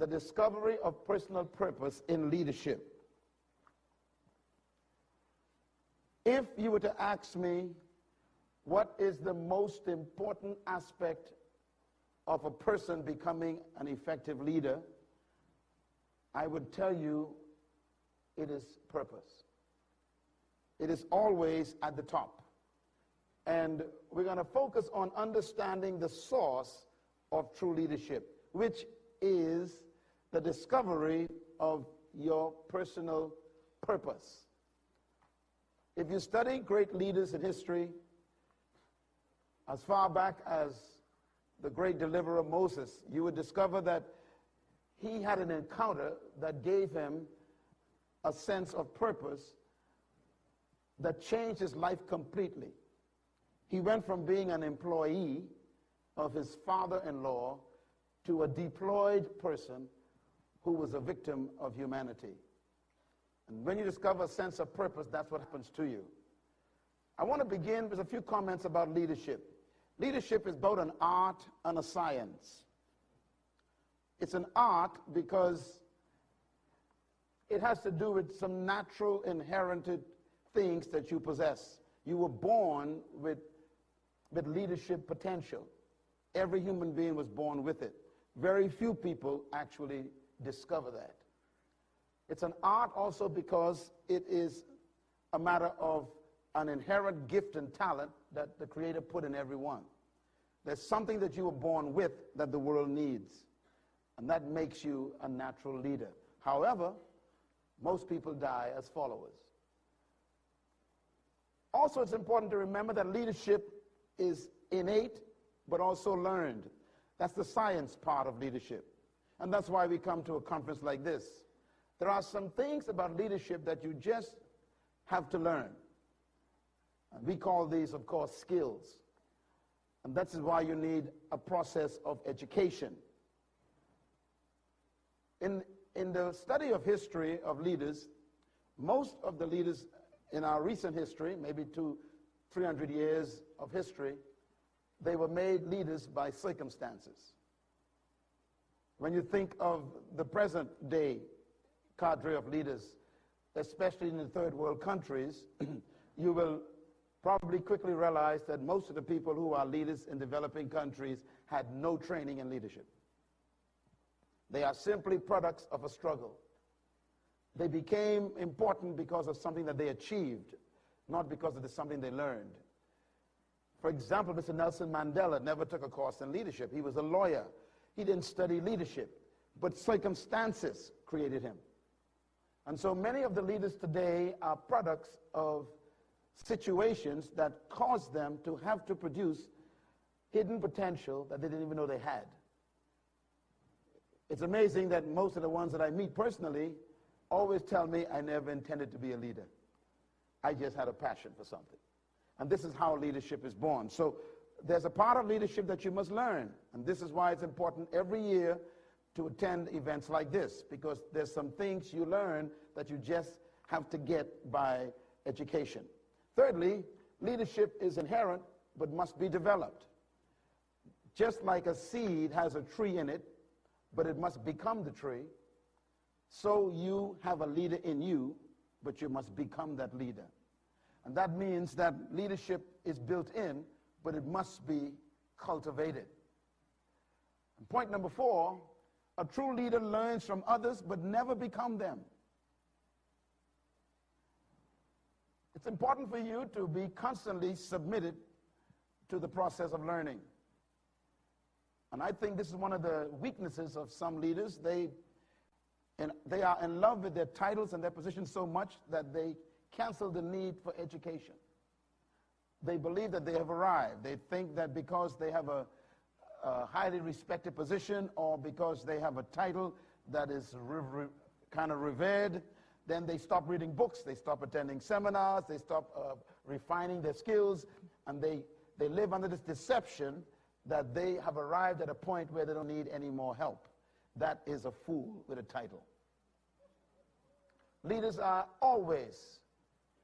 discovery of personal purpose in leadership. If you were to ask me what is the most important aspect of a person becoming an effective leader, I would tell you it is purpose. It is always at the top. And we're going to focus on understanding the source of true leadership, which is the discovery of your personal purpose. If you study great leaders in history, as far back as the great deliverer Moses, you would discover that he had an encounter that gave him a sense of purpose that changed his life completely. He went from being an employee of his father-in-law to a deployed person who was a victim of humanity. And when you discover a sense of purpose, that's what happens to you. I want to begin with a few comments about leadership. Leadership is both an art and a science. It's an art because it has to do with some natural, inherent things that you possess. You were born with leadership potential. Every human being was born with it. Very few people actually discover that. It's an art also because it is a matter of an inherent gift and talent that the Creator put in everyone. There's something that you were born with that the world needs, and that makes you a natural leader. However, most people die as followers. Also, it's important to remember that leadership is innate but also learned. That's the science part of leadership. And that's why we come to a conference like this. There are some things about leadership that you just have to learn. And we call these, of course, skills. And that's why you need a process of education. In the study of history of leaders, most of the leaders in our recent history, maybe 300 years of history, they were made leaders by circumstances. When you think of the present day cadre of leaders, especially in the third world countries, you will probably quickly realize that most of the people who are leaders in developing countries had no training in leadership. They are simply products of a struggle. They became important because of something that they achieved, not because of something they learned. For example, Mr. Nelson Mandela never took a course in leadership. He was a lawyer. He didn't study leadership, but circumstances created him. And so many of the leaders today are products of situations that caused them to have to produce hidden potential that they didn't even know they had. It's amazing that most of the ones that I meet personally always tell me, I never intended to be a leader. I just had a passion for something. And this is how leadership is born. So there's a part of leadership that you must learn. And this is why it's important every year to attend events like this, because there's some things you learn that you just have to get by education. Thirdly, leadership is inherent but must be developed. Just like a seed has a tree in it, but it must become the tree, so you have a leader in you, but you must become that leader. And that means that leadership is built in, but it must be cultivated. And point number 4, a true leader learns from others but never become them. It's important for you to be constantly submitted to the process of learning. And I think this is one of the weaknesses of some leaders. They are in love with their titles and their positions so much that they cancel the need for education. They believe that they have arrived. They think that because they have a highly respected position or because they have a title that is kind of revered, then they stop reading books, they stop attending seminars, they stop refining their skills, and they live under this deception that they have arrived at a point where they don't need any more help. That is a fool with a title. Leaders are always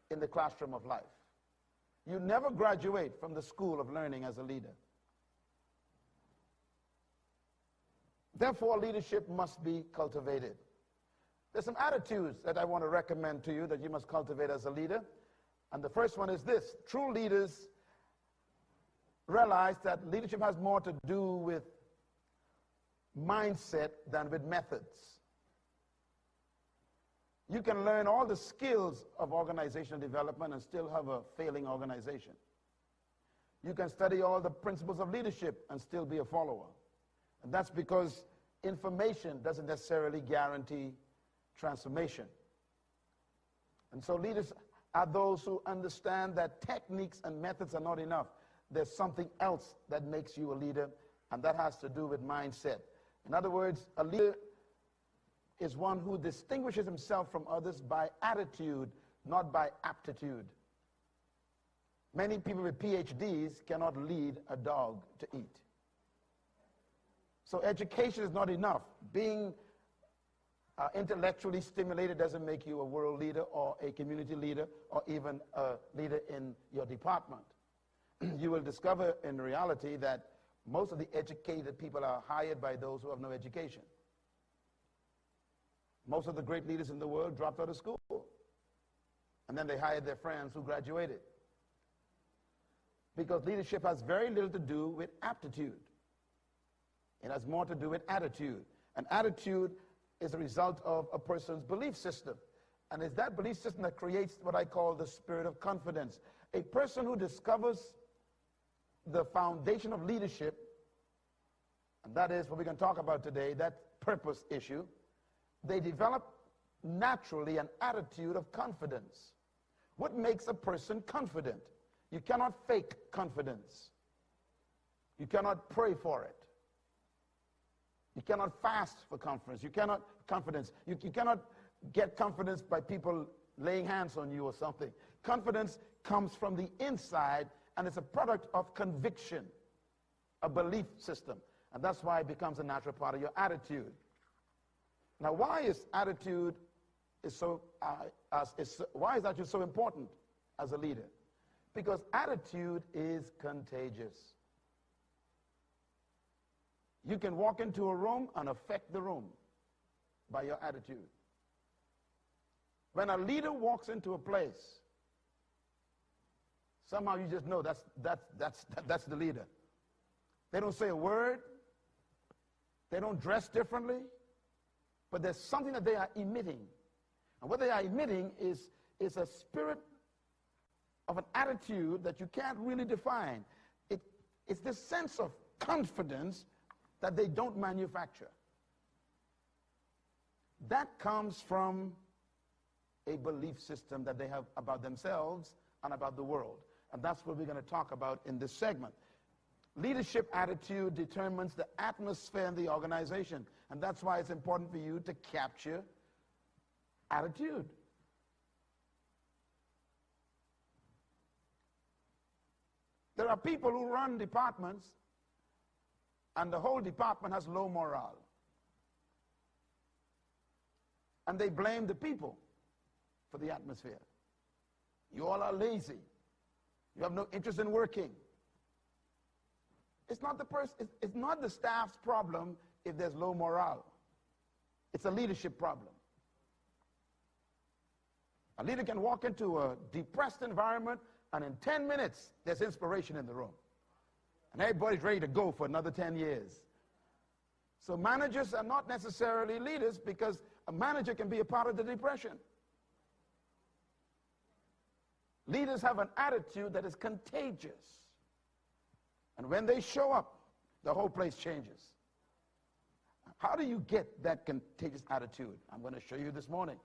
in the classroom of life. You never graduate from the school of learning as a leader. Therefore, leadership must be cultivated. There's some attitudes that I want to recommend to you that you must cultivate as a leader. And the first one is this: true leaders realize that leadership has more to do with mindset than with methods. You can learn all the skills of organizational development and still have a failing organization. You can study all the principles of leadership and still be a follower. And that's because information doesn't necessarily guarantee transformation. And so leaders are those who understand that techniques and methods are not enough. There's something else that makes you a leader, and that has to do with mindset. In other words, a leader is one who distinguishes himself from others by attitude, not by aptitude. Many people with PhDs cannot lead a dog to eat. So education is not enough. Being intellectually stimulated doesn't make you a world leader or a community leader or even a leader in your department. You will discover in reality that most of the educated people are hired by those who have no education. Most of the great leaders in the world dropped out of school, and then they hired their friends who graduated. Because leadership has very little to do with aptitude. It has more to do with attitude. And attitude is a result of a person's belief system. And it's that belief system that creates what I call the spirit of confidence. A person who discovers the foundation of leadership, and that is what we're going to talk about today, that purpose issue, they develop naturally an attitude of confidence. What makes a person confident? You cannot fake confidence. You cannot pray for it. You cannot fast for confidence. You cannot get confidence by people laying hands on you or something. Confidence comes from the inside, and it's a product of conviction, a belief system. And that's why it becomes a natural part of your attitude. Now, why is attitude so important as a leader? Because attitude is contagious. You can walk into a room and affect the room by your attitude. When a leader walks into a place, somehow you just know that's the leader. They don't say a word. They don't dress differently. But there's something that they are emitting. And what they are emitting is a spirit of an attitude that you can't really define. It's this sense of confidence that they don't manufacture. That comes from a belief system that they have about themselves and about the world. And that's what we're going to talk about in this segment. Leadership attitude determines the atmosphere in the organization. And that's why it's important for you to capture attitude. There are people who run departments, and the whole department has low morale. And they blame the people for the atmosphere. You all are lazy. You have no interest in working. It's not the staff's problem if there's low morale. It's a leadership problem. A leader can walk into a depressed environment, and in 10 minutes, there's inspiration in the room. And everybody's ready to go for another 10 years. So managers are not necessarily leaders, because a manager can be a part of the depression. Leaders have an attitude that is contagious. And when they show up, the whole place changes. How do you get that contagious attitude? I'm going to show you this morning.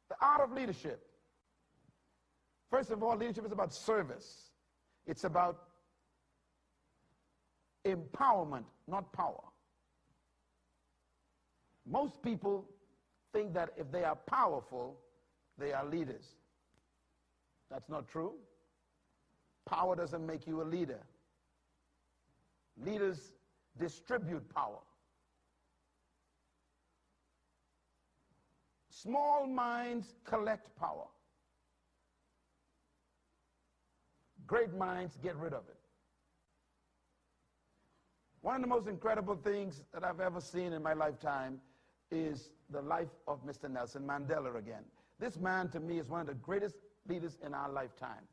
The art of leadership. First of all, leadership is about service. It's about empowerment, not power. Most people think that if they are powerful, they are leaders. That's not true. Power doesn't make you a leader. Leaders distribute power. Small minds collect power. Great minds get rid of it. One of the most incredible things that I've ever seen in my lifetime is the life of Mr. Nelson Mandela again. This man, to me, is one of the greatest leaders in our lifetime.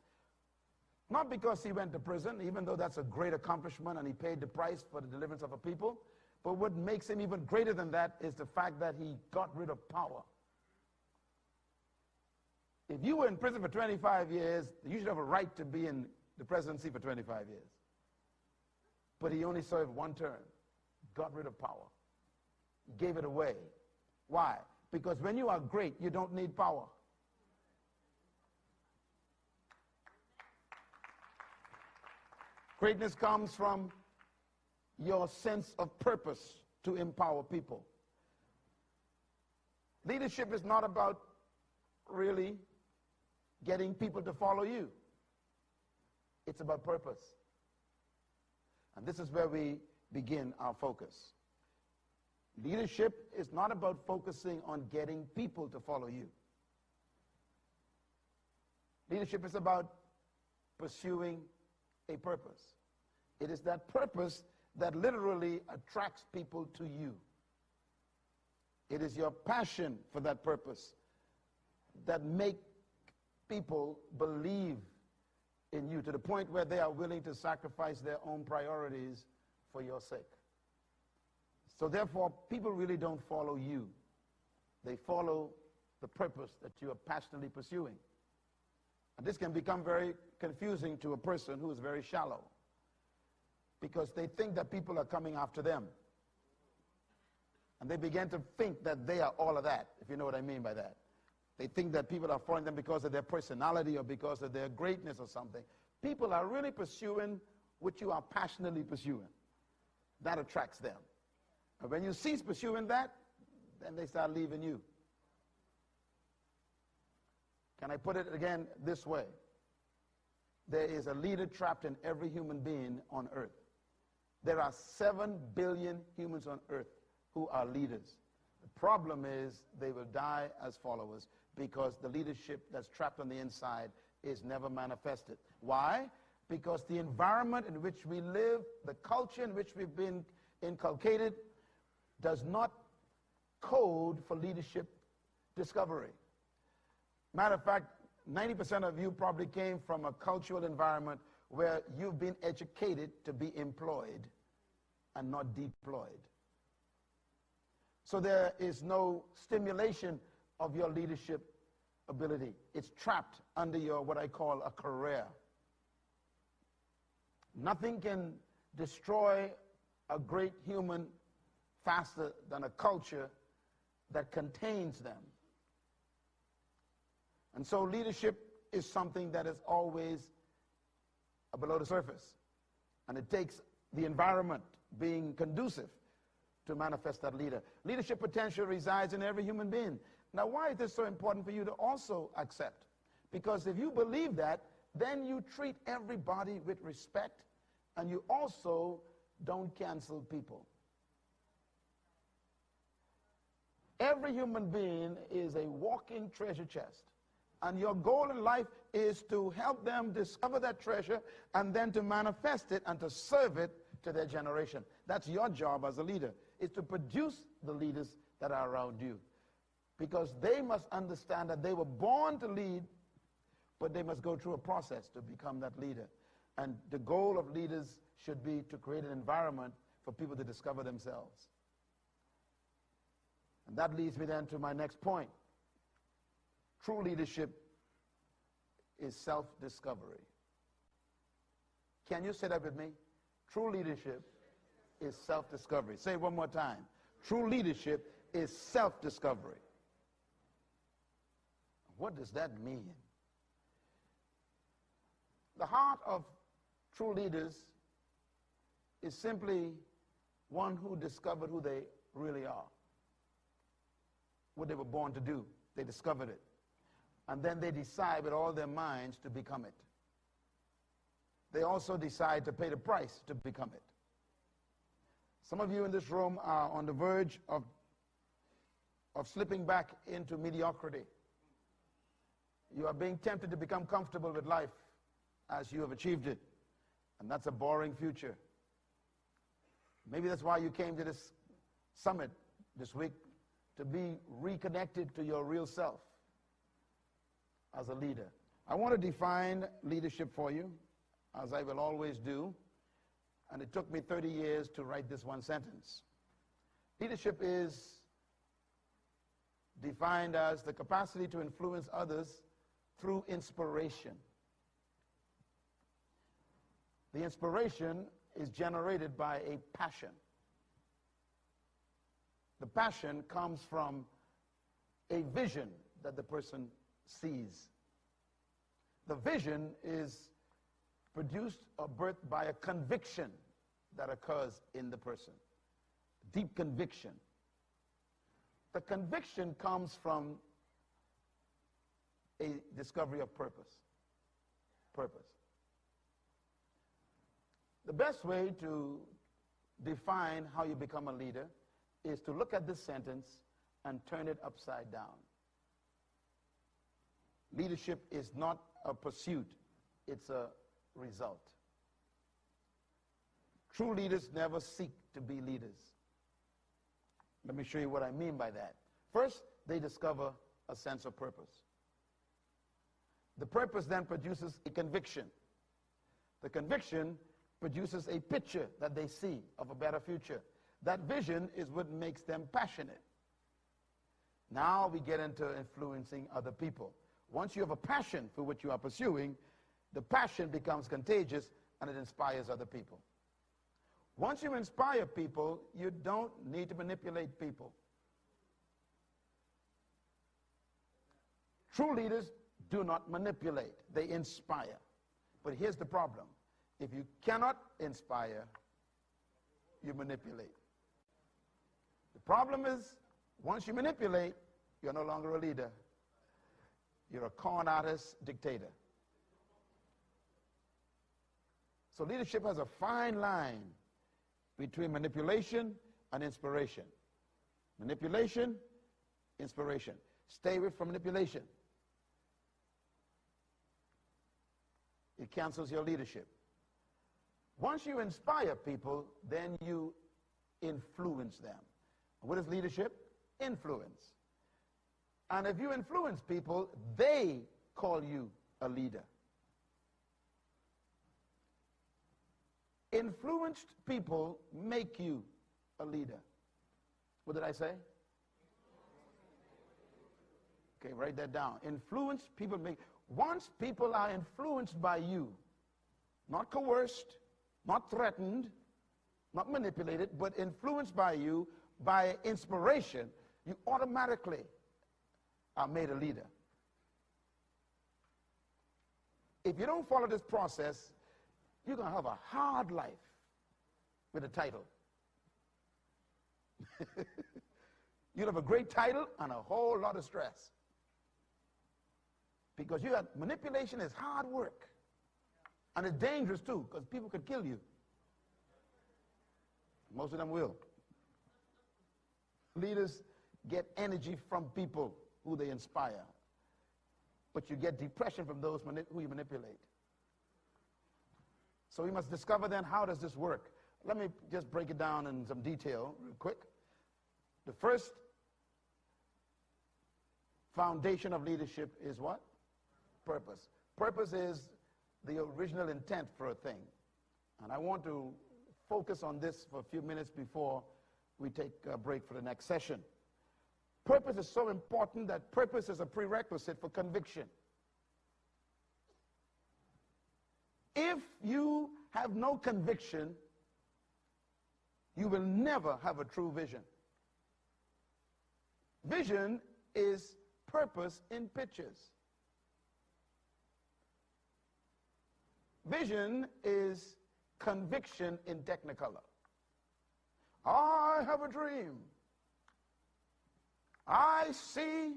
Not because he went to prison, even though that's a great accomplishment and he paid the price for the deliverance of a people, but what makes him even greater than that is the fact that he got rid of power. If you were in prison for 25 years, you should have a right to be in the presidency for 25 years. But he only served one term, got rid of power, gave it away. Why? Because when you are great, you don't need power. Greatness comes from your sense of purpose to empower people. Leadership is not about really getting people to follow you. It's about purpose. And this is where we begin our focus. Leadership is not about focusing on getting people to follow you. Leadership is about pursuing a purpose. It is that purpose that literally attracts people to you. It is your passion for that purpose that makes people believe in you to the point where they are willing to sacrifice their own priorities for your sake. So therefore, people really don't follow you. They follow the purpose that you are passionately pursuing. And this can become very confusing to a person who is very shallow, because they think that people are coming after them. And they begin to think that they are all of that, if you know what I mean by that. They think that people are following them because of their personality or because of their greatness or something. People are really pursuing what you are passionately pursuing. That attracts them. And when you cease pursuing that, then they start leaving you. Can I put it again this way? There is a leader trapped in every human being on earth. There are 7 billion humans on earth who are leaders. The problem is they will die as followers because the leadership that's trapped on the inside is never manifested. Why? Because the environment in which we live, the culture in which we've been inculcated, does not code for leadership discovery. Matter of fact, 90% of you probably came from a cultural environment where you've been educated to be employed and not deployed. So there is no stimulation of your leadership ability. It's trapped under your, what I call, a career. Nothing can destroy a great human faster than a culture that contains them. And so leadership is something that is always below the surface. And it takes the environment being conducive to manifest that leader. Leadership potential resides in every human being. Now, why is this so important for you to also accept? Because if you believe that, then you treat everybody with respect, and you also don't cancel people. Every human being is a walking treasure chest. And your goal in life is to help them discover that treasure and then to manifest it and to serve it to their generation. That's your job as a leader, is to produce the leaders that are around you. Because they must understand that they were born to lead, but they must go through a process to become that leader. And the goal of leaders should be to create an environment for people to discover themselves. And that leads me then to my next point. True leadership is self-discovery. Can you say that with me? True leadership is self-discovery. Say it one more time. True leadership is self-discovery. What does that mean? The heart of true leaders is simply one who discovered who they really are. What they were born to do. They discovered it. And then they decide with all their minds to become it. They also decide to pay the price to become it. Some of you in this room are on the verge of slipping back into mediocrity. You are being tempted to become comfortable with life as you have achieved it. And that's a boring future. Maybe that's why you came to this summit this week, to be reconnected to your real self as a leader. I want to define leadership for you, as I will always do, and it took me 30 years to write this one sentence. Leadership is defined as the capacity to influence others through inspiration. The inspiration is generated by a passion. The passion comes from a vision that the person sees. The vision is produced or birthed by a conviction that occurs in the person. Deep conviction. The conviction comes from a discovery of purpose. Purpose. The best way to define how you become a leader is to look at this sentence and turn it upside down. Leadership is not a pursuit, it's a result. True leaders never seek to be leaders. Let me show you what I mean by that. First, they discover a sense of purpose. The purpose then produces a conviction. The conviction produces a picture that they see of a better future. That vision is what makes them passionate. Now we get into influencing other people. Once you have a passion for what you are pursuing, the passion becomes contagious and it inspires other people. Once you inspire people, you don't need to manipulate people. True leaders do not manipulate, they inspire. But here's the problem. If you cannot inspire, you manipulate. The problem is, once you manipulate, you're no longer a leader. You're a con artist dictator. So leadership has a fine line between manipulation and inspiration. Manipulation, inspiration. Stay away from manipulation. It cancels your leadership. Once you inspire people, then you influence them. What is leadership? Influence. And if you influence people, they call you a leader. Influenced people make you a leader. What did I say? Okay, write that down. Influenced people make. Once people are influenced by you, not coerced, not threatened, not manipulated, but influenced by you, by inspiration, you automatically are made a leader. If you don't follow this process, you're going to have a hard life with a title. You'll have a great title and a whole lot of stress. Because manipulation is hard work. And it's dangerous too, because people could kill you. Most of them will. Leaders get energy from people who they inspire. But you get depression from those who you manipulate. So we must discover then, how does this work? Let me just break it down in some detail real quick. The first foundation of leadership is what? Purpose. Purpose is the original intent for a thing. And I want to focus on this for a few minutes before we take a break for the next session. Purpose is so important that purpose is a prerequisite for conviction. If you have no conviction, you will never have a true vision. Vision is purpose in pictures. Vision is conviction in Technicolor. I have a dream. I see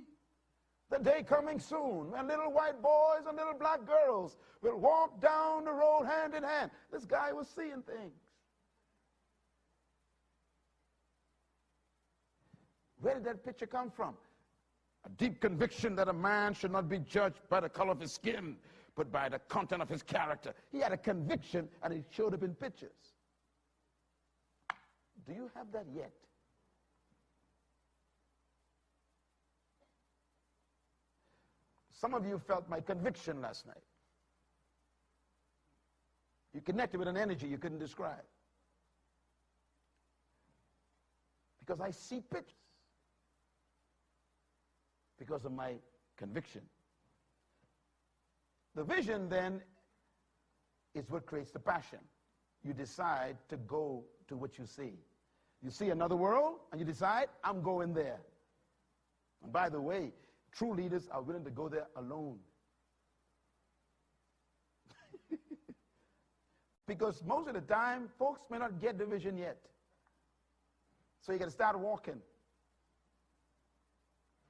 the day coming soon when little white boys and little black girls will walk down the road hand in hand. This guy was seeing things. Where did that picture come from? A deep conviction that a man should not be judged by the color of his skin, but by the content of his character. He had a conviction, and it showed up in pictures. Do you have that yet? Some of you felt my conviction last night. You connected with an energy you couldn't describe. Because I see pictures. Because of my conviction. The vision then is what creates the passion. You decide to go to what you see. You see another world and you decide, I'm going there. And by the way, true leaders are willing to go there alone. Because most of the time, folks may not get the vision yet. So you got to start walking.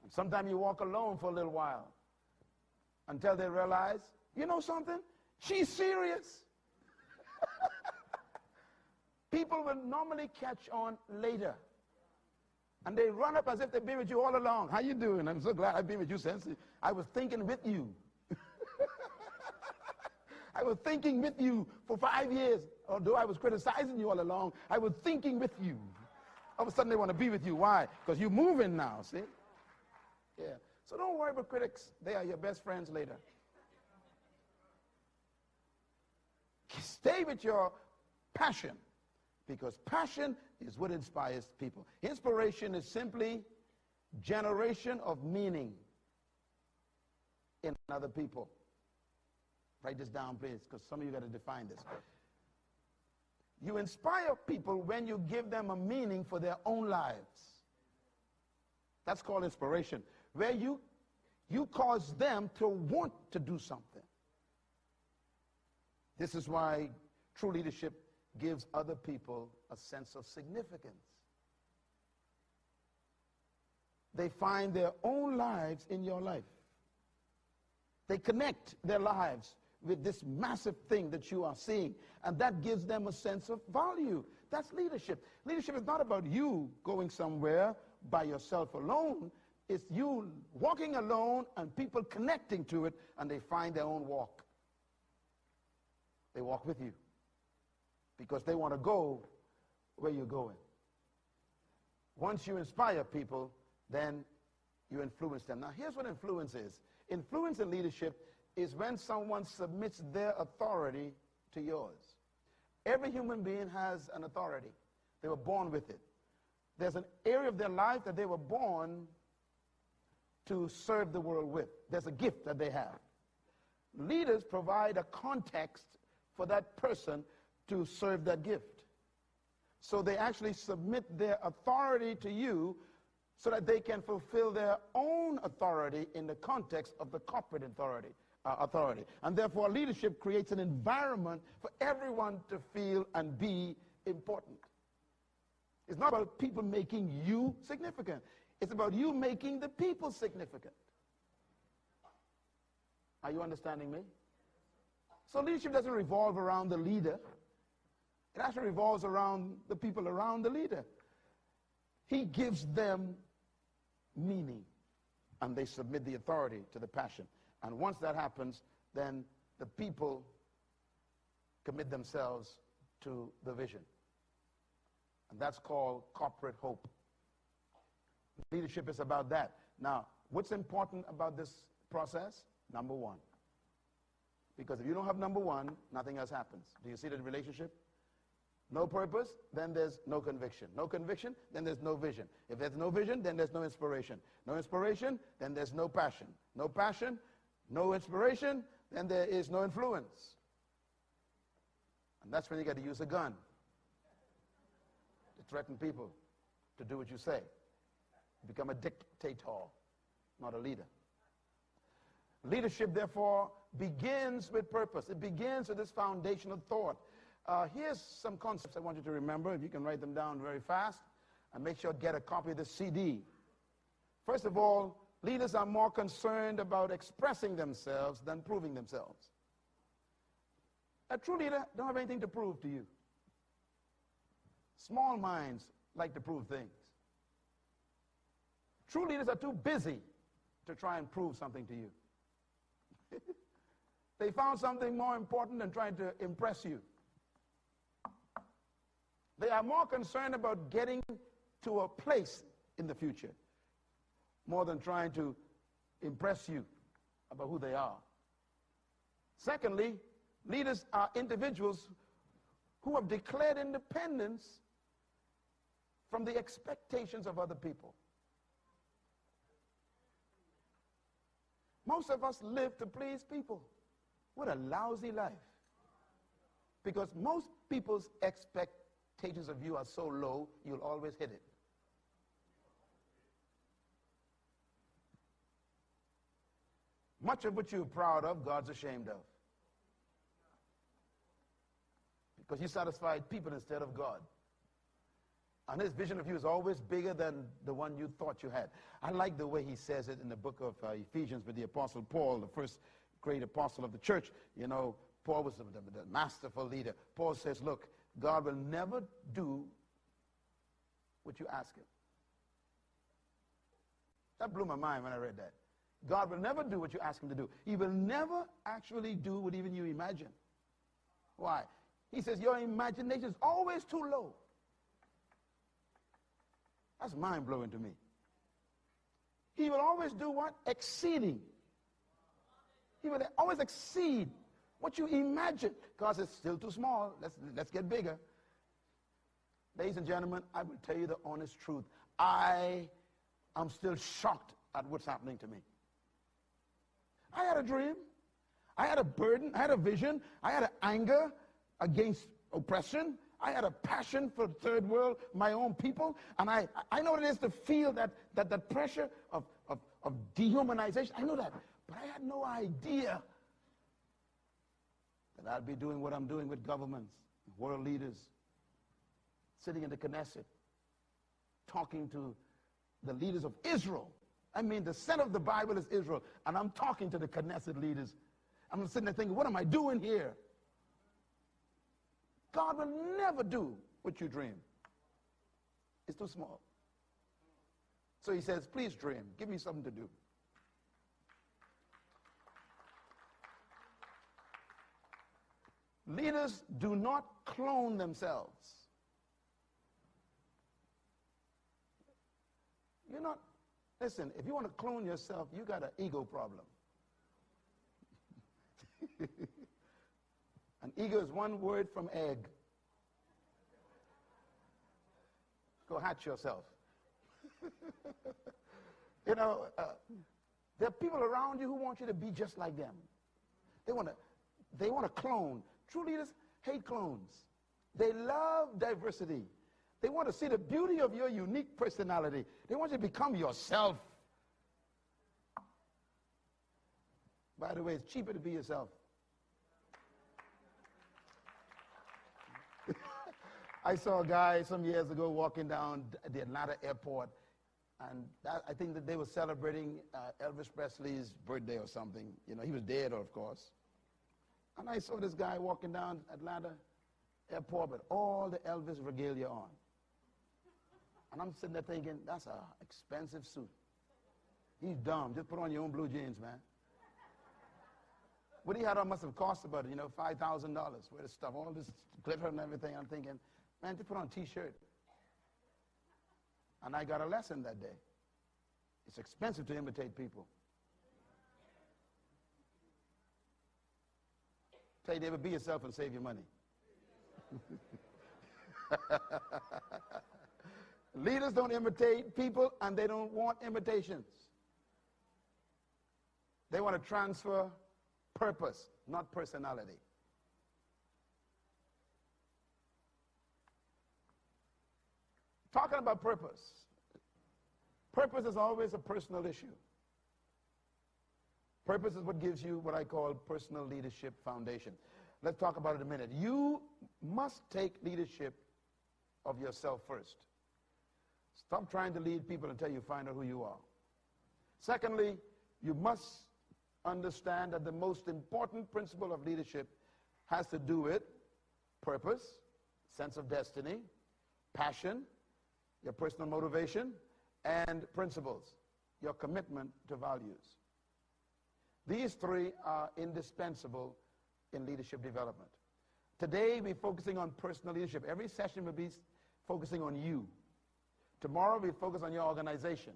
And sometimes you walk alone for a little while until they realize, you know something? She's serious. People will normally catch on later. And they run up as if they've been with you all along. How you doing? I'm so glad I've been with you since. I was thinking with you. I was thinking with you for 5 years. Although I was criticizing you all along, I was thinking with you. All of a sudden they want to be with you. Why? Because you're moving now, see? Yeah. So don't worry about critics. They are your best friends later. Stay with your passion. Because passion is what inspires people. Inspiration is simply generation of meaning in other people. Write this down, please, because some of you got to define this. You inspire people when you give them a meaning for their own lives. That's called inspiration, where you cause them to want to do something. This is why true leadership gives other people a sense of significance. They find their own lives in your life. They connect their lives with this massive thing that you are seeing, and that gives them a sense of value. That's leadership. Leadership is not about you going somewhere by yourself alone. It's you walking alone and people connecting to it, and they find their own walk. They walk with you because they want to go where you're going. Once you inspire people, then you influence them. Now, here's what influence is. Influence in leadership is when someone submits their authority to yours. Every human being has an authority. They were born with it. There's an area of their life that they were born to serve the world with. There's a gift that they have. Leaders provide a context for that person to serve that gift. So they actually submit their authority to you so that they can fulfill their own authority in the context of the corporate authority. And therefore, leadership creates an environment for everyone to feel and be important. It's not about people making you significant. It's about you making the people significant. Are you understanding me? So leadership doesn't revolve around the leader. It actually revolves around the people around the leader. He gives them meaning, and they submit the authority to the passion. And once that happens, then the people commit themselves to the vision. And that's called corporate hope. Leadership is about that. Now, what's important about this process? Number one. Because if you don't have number one, nothing else happens. Do you see the relationship? No purpose, then there's no conviction. No conviction, then there's no vision. If there's no vision, then there's no inspiration. No inspiration, then there's no passion. No passion, no inspiration, then there is no influence. And that's when you got to use a gun to threaten people to do what you say. Become a dictator, not a leader. Leadership, therefore, begins with purpose. It begins with this foundational thought. Here's some concepts I want you to remember. If you can write them down very fast, and make sure to get a copy of the CD. First of all, leaders are more concerned about expressing themselves than proving themselves. A true leader don't have anything to prove to you. Small minds like to prove things. True leaders are too busy to try and prove something to you. They found something more important than trying to impress you. They are more concerned about getting to a place in the future more than trying to impress you about who they are. Secondly, leaders are individuals who have declared independence from the expectations of other people. Most of us live to please people. What a lousy life. Because most people's expectations of you are so low, you'll always hit it. Much of what you're proud of, God's ashamed of. Because you satisfied people instead of God. And his vision of you is always bigger than the one you thought you had. I like the way he says it in the book of Ephesians with the Apostle Paul, the first great apostle of the church. You know, Paul was the masterful leader. Paul says, look, God will never do what you ask him. That blew my mind when I read that. God will never do what you ask him to do. He will never actually do what even you imagine. Why? He says your imagination is always too low. That's mind-blowing to me. He will always do what? Exceeding. He will always exceed what you imagine. Because it's still too small. Let's get bigger. Ladies and gentlemen, I will tell you the honest truth. I am still shocked at what's happening to me. I had a dream. I had a burden. I had a vision. I had an anger against oppression. I had a passion for the third world, my own people. And I know what it is to feel that pressure of dehumanization. I know that. But I had no idea that I'd be doing what I'm doing with governments, world leaders, sitting in the Knesset, talking to the leaders of Israel. I mean, the center of the Bible is Israel. And I'm talking to the Knesset leaders. I'm sitting there thinking, what am I doing here? God will never do what you dream. It's too small. So he says, please dream. Give me something to do. Leaders do not clone themselves. You're not, listen, if you want to clone yourself, you got an ego problem. An ego is one word from egg. Go hatch yourself. You know, there are people around you who want you to be just like them. They want to clone. True leaders hate clones. They love diversity. They want to see the beauty of your unique personality. They want you to become yourself. By the way, it's cheaper to be yourself. I saw a guy some years ago walking down the Atlanta airport, and I think that they were celebrating Elvis Presley's birthday or something. You know, he was dead, of course. And I saw this guy walking down Atlanta airport with all the Elvis regalia on. And I'm sitting there thinking, that's an expensive suit. He's dumb. Just put on your own blue jeans, man. What he had on must have cost about, $5,000 worth of stuff, all this glitter and everything. I'm thinking, man, just put on a T-shirt. And I got a lesson that day. It's expensive to imitate people. Tell your neighbor, be yourself and save your money. Leaders don't imitate people, and they don't want imitations. They want to transfer purpose, not personality. Talking about purpose. Purpose is always a personal issue. Purpose is what gives you what I call personal leadership foundation. Let's talk about it a minute. You must take leadership of yourself first. Stop trying to lead people until you find out who you are. Secondly, you must understand that the most important principle of leadership has to do with purpose, sense of destiny, passion, your personal motivation, and principles, your commitment to values. These three are indispensable in leadership development. Today, we're focusing on personal leadership. Every session will be focusing on you. Tomorrow we focus on your organization.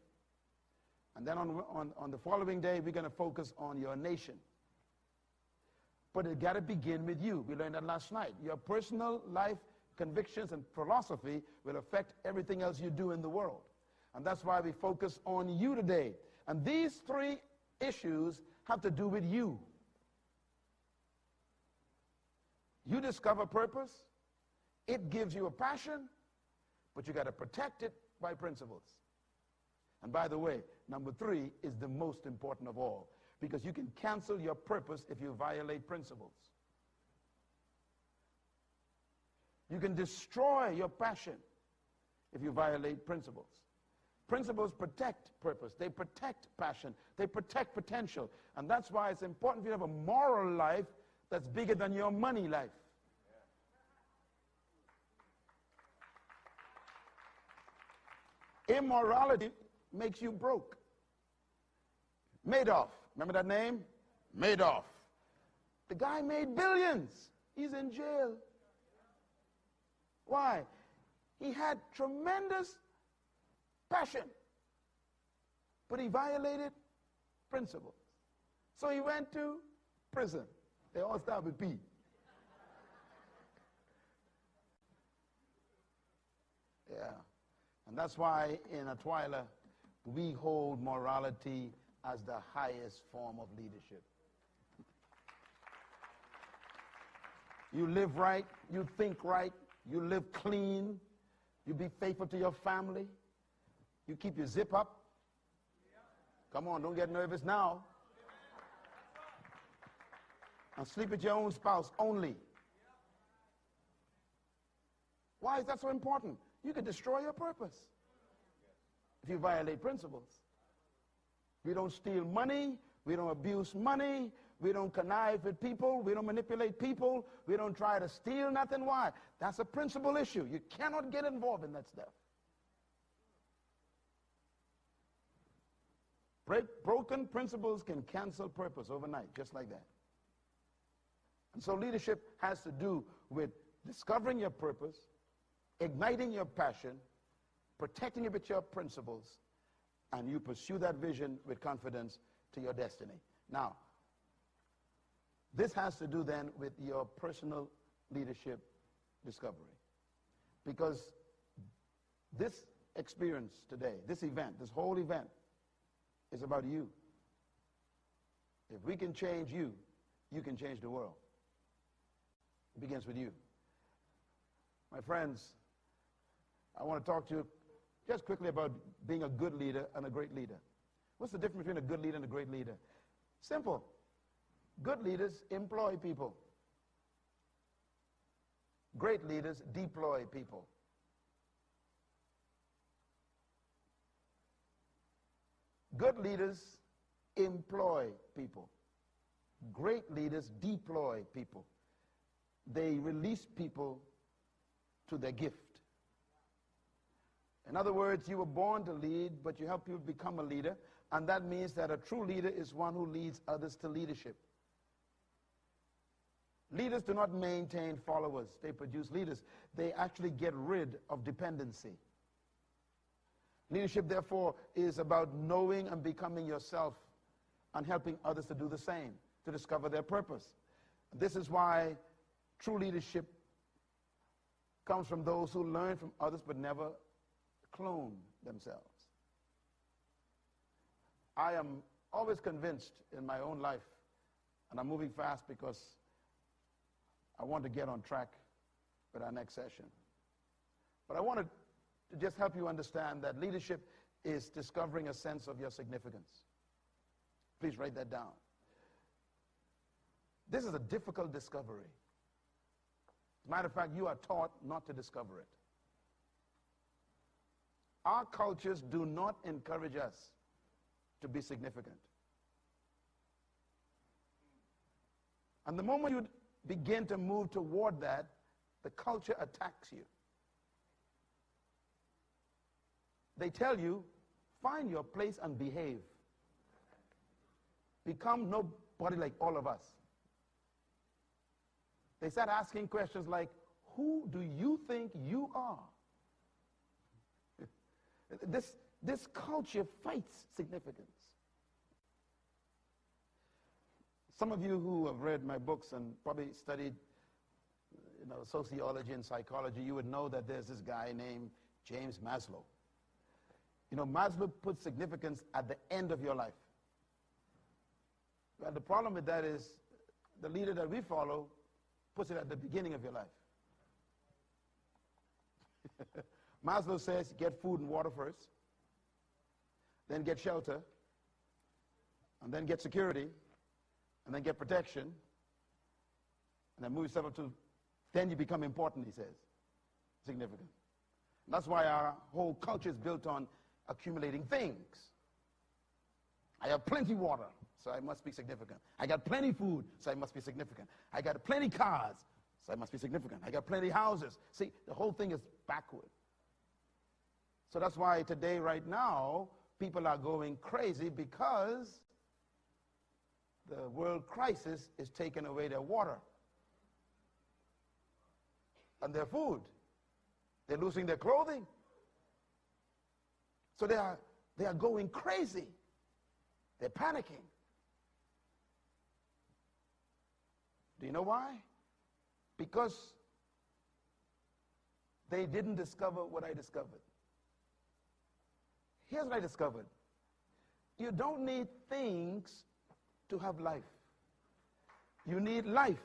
And then on the following day, we're going to focus on your nation. But it got to begin with you. We learned that last night. Your personal life, convictions, and philosophy will affect everything else you do in the world. And that's why we focus on you today. And these three issues have to do with you. You discover purpose. It gives you a passion, but you got to protect it by principles. And by the way, number 3 is the most important of all, because you can cancel your purpose if you violate principles. You can destroy your passion if you violate principles. Principles protect purpose. They protect passion. They protect potential. And that's why it's important for you to have a moral life that's bigger than your money life. Immorality makes you broke. Madoff, remember that name? Madoff. The guy made billions. He's in jail. Why? He had tremendous passion, but he violated principles. So he went to prison. They all start with P. Yeah. And that's why in Atwila, we hold morality as the highest form of leadership. You live right, you think right, you live clean, you be faithful to your family, you keep your zip up. Come on, don't get nervous now. And sleep with your own spouse only. Why is that so important? You could destroy your purpose if you violate principles. We don't steal money. We don't abuse money. We don't connive with people. We don't manipulate people. We don't try to steal nothing. Why? That's a principle issue. You cannot get involved in that stuff. Broken principles can cancel purpose overnight, just like that. And so leadership has to do with discovering your purpose, igniting your passion, protecting it with your principles, and you pursue that vision with confidence to your destiny. Now, this has to do then with your personal leadership discovery. Because this experience today, this event, this whole event, is about you. If we can change you, you can change the world. It begins with you. My friends, I want to talk to you just quickly about being a good leader and a great leader. What's the difference between a good leader and a great leader? Simple. Good leaders employ people. Great leaders deploy people. Good leaders employ people. Great leaders deploy people. They release people to their gift. In other words, you were born to lead, but you help people become a leader, and that means that a true leader is one who leads others to leadership. Leaders do not maintain followers. They produce leaders. They actually get rid of dependency. Leadership, therefore, is about knowing and becoming yourself and helping others to do the same, to discover their purpose. This is why true leadership comes from those who learn from others but never clone themselves. I am always convinced in my own life, and I'm moving fast because I want to get on track with our next session. But I wanted to just help you understand that leadership is discovering a sense of your significance. Please write that down. This is a difficult discovery. As a matter of fact, you are taught not to discover it. Our cultures do not encourage us to be significant. And the moment you begin to move toward that, the culture attacks you. They tell you, find your place and behave. Become nobody like all of us. They start asking questions like, who do you think you are? This culture fights significance. Some of you who have read my books and probably studied sociology and psychology, you would know that there's this guy named James Maslow. Maslow puts significance at the end of your life. Well, the problem with that is the leader that we follow puts it at the beginning of your life. Maslow says get food and water first, then get shelter, and then get security, and then get protection, and then move yourself up to, then you become important, he says. Significant. That's why our whole culture is built on accumulating things. I have plenty water, so I must be significant. I got plenty food, so I must be significant. I got plenty cars, so I must be significant. I got plenty houses. See, the whole thing is backward. So that's why today, right now, people are going crazy because the world crisis is taking away their water and their food. They're losing their clothing. So they are going crazy. They're panicking. Do you know why? Because they didn't discover what I discovered. Here's what I discovered. You don't need things to have life. You need life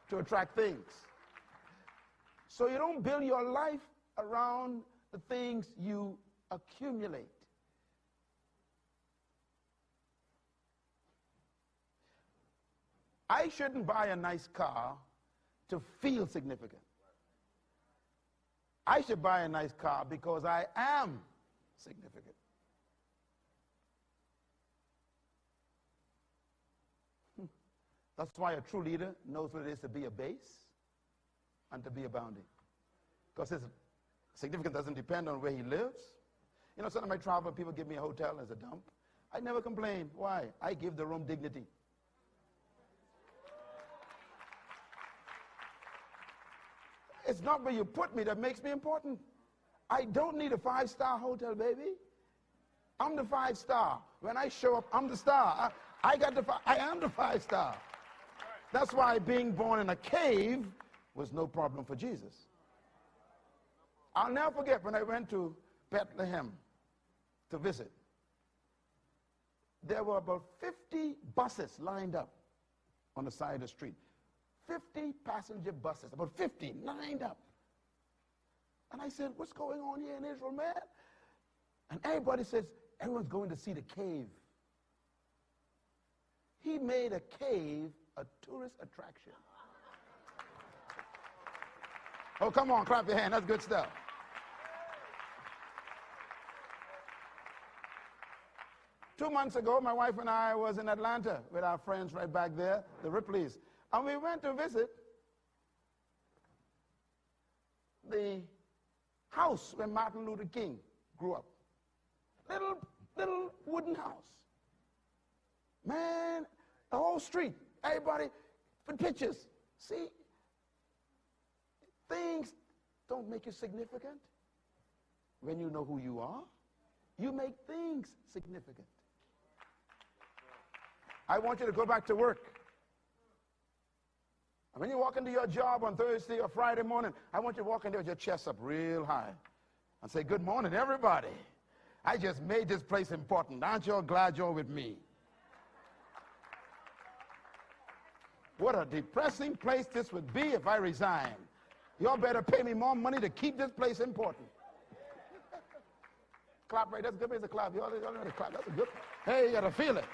to attract things. So you don't build your life around the things you accumulate. I shouldn't buy a nice car to feel significant. I should buy a nice car because I am significant. That's why a true leader knows what it is to be a base and to be abounding. Because his significance doesn't depend on where he lives. Sometimes I travel, people give me a hotel as a dump. I never complain. Why? I give the room dignity. It's not where you put me that makes me important. I don't need a 5-star hotel, baby. I'm the 5-star. When I show up, I'm the star. I am the 5-star. That's why being born in a cave was no problem for Jesus. I'll never forget when I went to Bethlehem to visit. There were about 50 buses lined up on the side of the street. 50 passenger buses, about 50 lined up. And I said, what's going on here in Israel, man? And everybody says, everyone's going to see the cave. He made a cave a tourist attraction. Oh, come on, clap your hand. That's good stuff. Two months ago, my wife and I was in Atlanta with our friends right back there, the Ripleys. And we went to visit the house where Martin Luther King grew up. Little wooden house. Man, the whole street, everybody for pictures. See, things don't make you significant. When you know who you are, you make things significant. I want you to go back to work. And when you walk into your job on Thursday or Friday morning, I want you to walk in there with your chest up real high and say, good morning, everybody. I just made this place important. Aren't you all glad you're with me? What a depressing place this would be if I resign. Y'all better pay me more money to keep this place important. Clap right, that's a good place to clap. Y'all know to clap, that's a good, hey, you gotta feel it.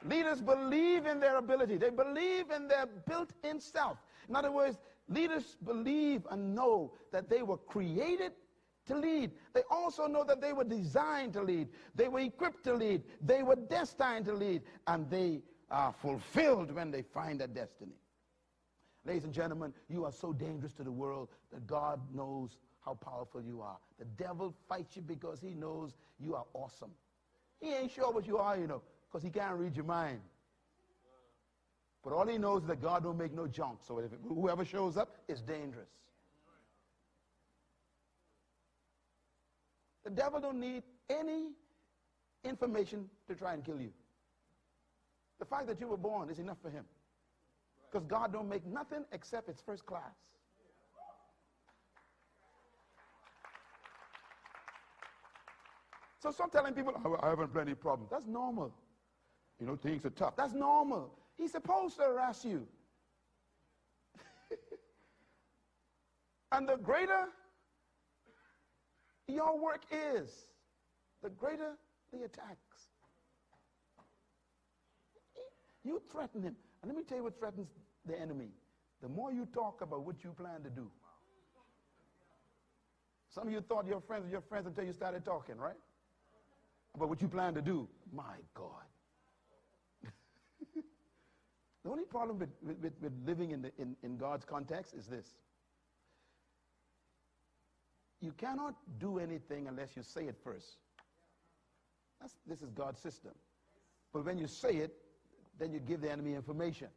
Leaders believe in their ability. They believe in their built-in self. In other words, leaders believe and know that they were created to lead. They also know that they were designed to lead. They were equipped to lead. They were destined to lead. And they are fulfilled when they find their destiny. Ladies and gentlemen, you are so dangerous to the world that God knows how powerful you are. The devil fights you because he knows you are awesome. He ain't sure what you are, because he can't read your mind. But all he knows is that God don't make no junk. So whoever shows up is dangerous. The devil don't need any information to try and kill you. The fact that you were born is enough for him. Because God don't make nothing except it's first class. So stop telling people, I haven't plenty of problems. That's normal. You know, things are tough. That's normal. He's supposed to harass you. And the greater your work is, the greater the attacks. You threaten him. And let me tell you what threatens the enemy. The more you talk about what you plan to do. Some of you thought your friends were your friends until you started talking, right? About what you plan to do. My God. The only problem with living in God's context is this. You cannot do anything unless you say it first. This is God's system. But when you say it, then you give the enemy information.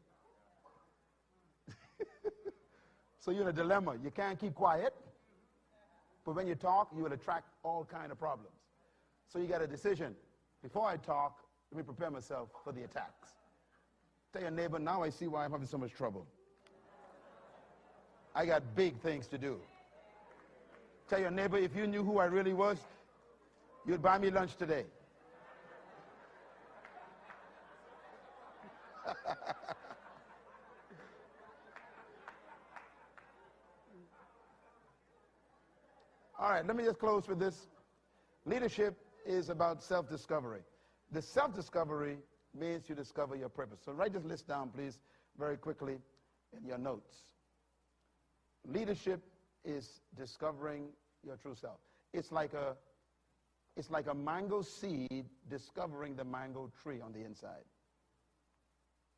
So you're in a dilemma. You can't keep quiet. But when you talk, you will attract all kinds of problems. So you got a decision. Before I talk, let me prepare myself for the attacks. Tell your neighbor, now I see why I'm having so much trouble. I got big things to do. Tell your neighbor, if you knew who I really was, you'd buy me lunch today. All right, let me just close with this. Leadership is about self-discovery. The self-discovery means you discover your purpose. So write this list down, please, very quickly in your notes. Leadership is discovering your true self. It's like a mango seed discovering the mango tree on the inside.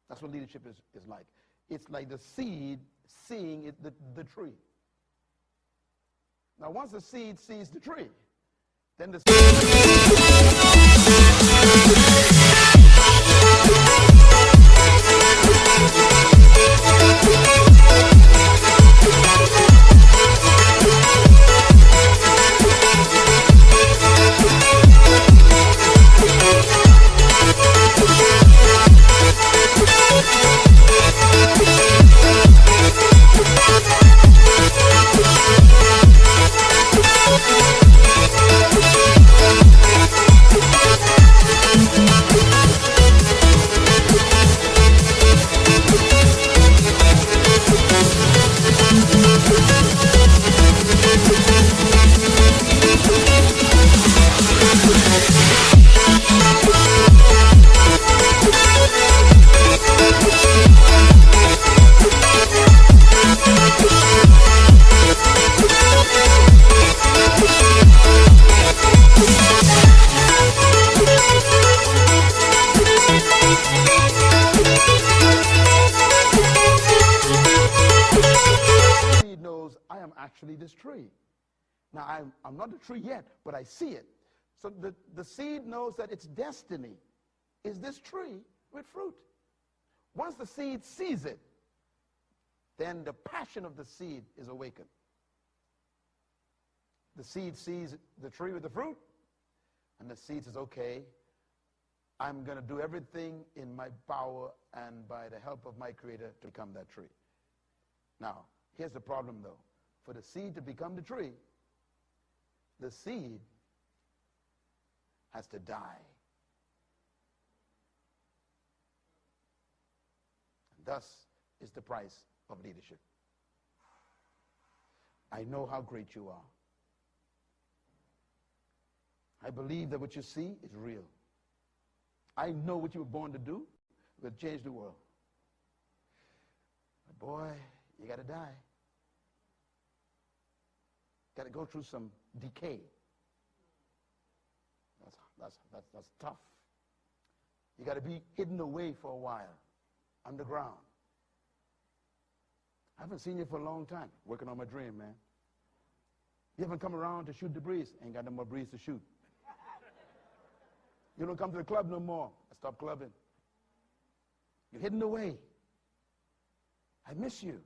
That's what leadership is like. It's like the seed seeing the tree. Now, once the seed sees the tree, then the this tree. Now, I'm not the tree yet, but I see it. So the seed knows that its destiny is this tree with fruit. Once the seed sees it, then the passion of the seed is awakened. The seed sees the tree with the fruit, and the seed says, okay, I'm going to do everything in my power and by the help of my Creator to become that tree. Now, here's the problem, though. For the seed to become the tree, the seed has to die. And thus is the price of leadership. I know how great you are. I believe that what you see is real. I know what you were born to do will change the world. But boy, you got to die. Got to go through some decay. That's tough. You got to be hidden away for a while, underground. I haven't seen you for a long time. Working on my dream, man. You haven't come around to shoot the breeze. Ain't got no more breeze to shoot. You don't come to the club no more. I stopped clubbing. You're hidden away. I miss you.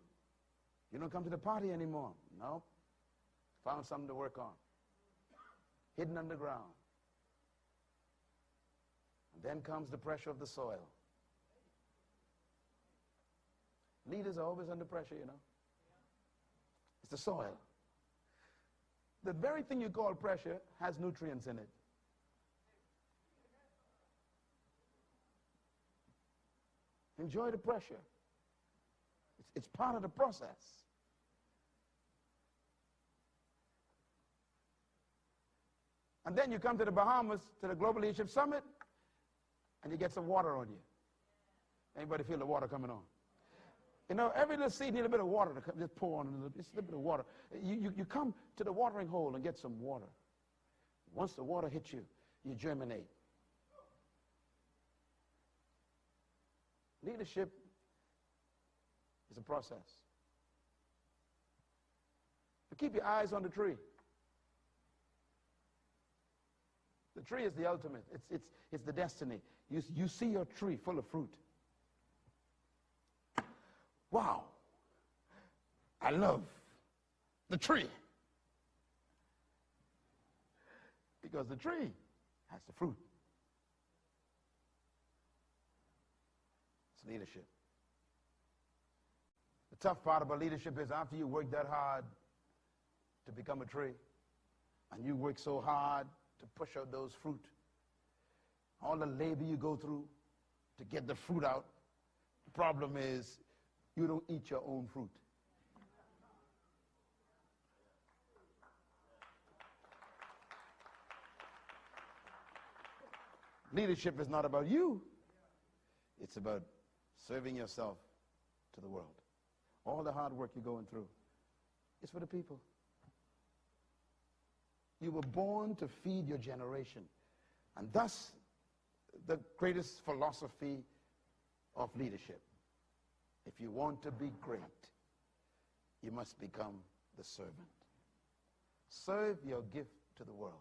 You don't come to the party anymore. No. Found something to work on. hidden underground. And then comes the pressure of the soil. Leaders are always under pressure, you know. It's the soil. The very thing you call pressure has nutrients in it. Enjoy the pressure. It's part of the process. And then you come to the Bahamas, to the Global Leadership Summit, and you get some water on you. Anybody feel the water coming on? You know, every little seed needs a bit of water to come, just pour on just a little bit of water. You come to the watering hole and get some water. Once the water hits you, you germinate. Leadership is a process. But keep your eyes on the tree. The tree is the ultimate. It's the destiny. You see your tree full of fruit. Wow. I love the tree. Because the tree has the fruit. It's leadership. The tough part about leadership is after you work that hard to become a tree, and you work so hard to push out those fruit, all the labor you go through to get the fruit out, the problem is you don't eat your own fruit. Leadership is not about you. It's about serving yourself to the world. All the hard work you're going through is for the people. You were born to feed your generation. And thus, the greatest philosophy of leadership. If you want to be great, you must become the servant. Serve your gift to the world.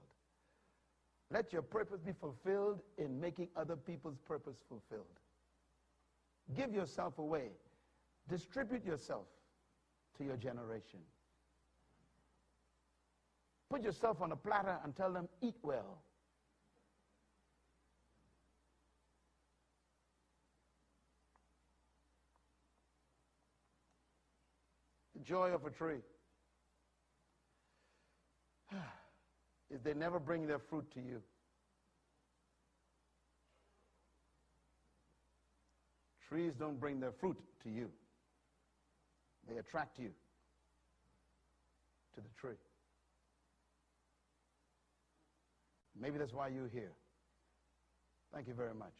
Let your purpose be fulfilled in making other people's purpose fulfilled. Give yourself away. Distribute yourself to your generation. Put yourself on a platter and tell them, eat well. The joy of a tree is they never bring their fruit to you. Trees don't bring their fruit to you. They attract you to the tree. Maybe that's why you're here. Thank you very much.